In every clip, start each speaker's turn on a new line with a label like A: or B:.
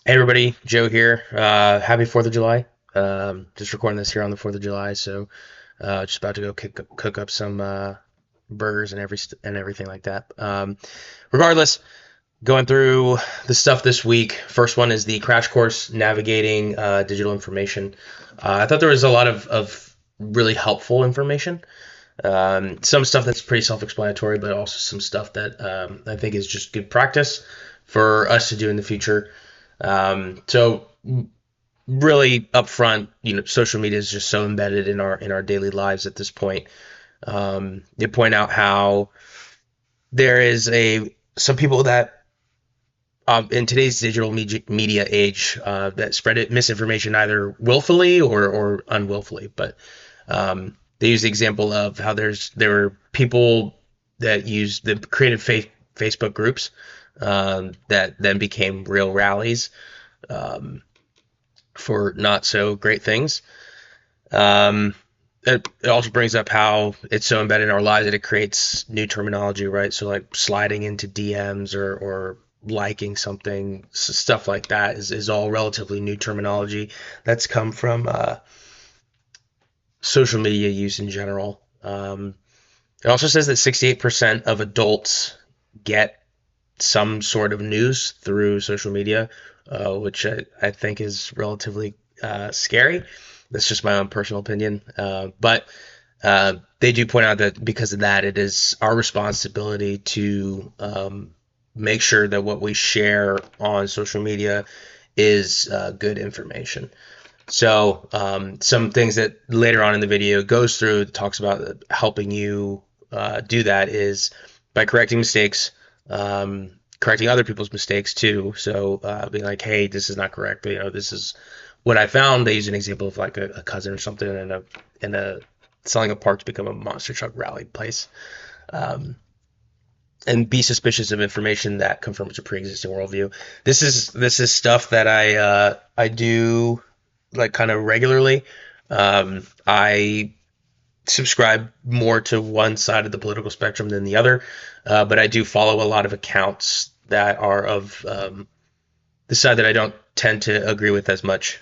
A: Hey everybody, Joe here. Happy 4th of July. Just recording this here on the 4th of July, so just about to go cook up some burgers and everything like that. Regardless, going through the stuff this week. First one is the crash course navigating digital information. I thought there was a lot of really helpful information. Some stuff that's pretty self-explanatory, but also some stuff that I think is just good practice for us to do in the future. So really upfront, social media is just so embedded in our daily lives at this point. They point out how there is a some people that in today's digital media age that spread misinformation either willfully or unwillfully. But they use the example of how there were people that created Facebook groups that then became real rallies for not so great things. Um, it also brings up how it's so embedded in our lives that it creates new terminology, right? So like sliding into DMs or liking something, stuff like that is all relatively new terminology that's come from social media use in general. It also says that 68% of adults get some sort of news through social media, which I think is relatively scary. That's just my own personal opinion. But they do point out that because of that, it is our responsibility to make sure that what we share on social media is good information. So some things that later on in the video goes through talks about helping you do that is by correcting mistakes, correcting other people's mistakes too. So being like, hey, this is not correct. But, this is what I found. They use an example of like a cousin or something in a selling a park to become a monster truck rally place. Um, and be suspicious of information that confirms a pre-existing worldview. This is stuff that I do like kind of regularly. I subscribe more to one side of the political spectrum than the other, but I do follow a lot of accounts that are of the side that I don't tend to agree with as much,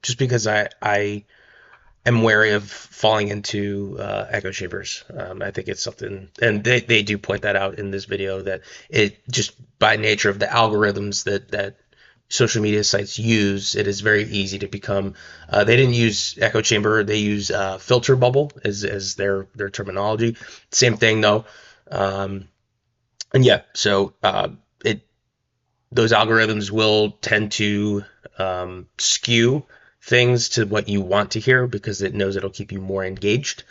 A: just because I am wary of falling into echo chambers. I think it's something, and they do point that out in this video, that it just by nature of the algorithms that social media sites use, it is very easy to become. They didn't use echo chamber; they use filter bubble as their terminology. Same thing though, and yeah. So it those algorithms will tend to skew things to what you want to hear because it knows it'll keep you more engaged,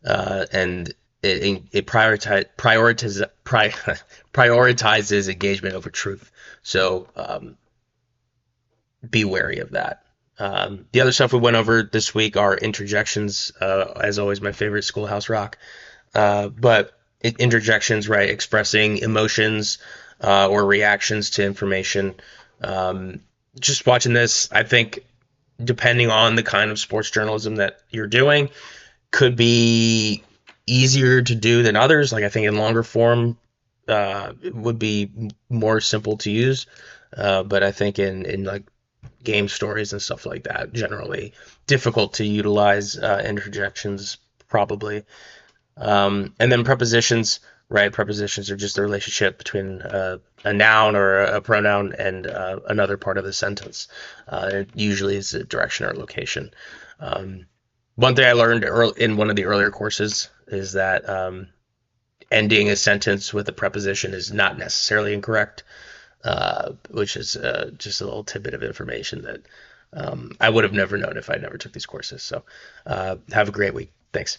A: and it prioritizes engagement over truth. So be wary of that. The other stuff we went over this week are interjections. As always, my favorite Schoolhouse Rock. But interjections, right, expressing emotions or reactions to information. Just watching this, I think, depending on the kind of sports journalism that you're doing, could be easier to do than others. Like I think in longer form, it would be more simple to use. But I think in like game stories and stuff like that, generally difficult to utilize interjections probably. And then prepositions, right? Prepositions are just the relationship between a noun or a pronoun and another part of the sentence. It usually is a direction or location. One thing I learned in one of the earlier courses is that ending a sentence with a preposition is not necessarily incorrect, which is just a little tidbit of information that I would have never known if I never took these courses. So have a great week. Thanks.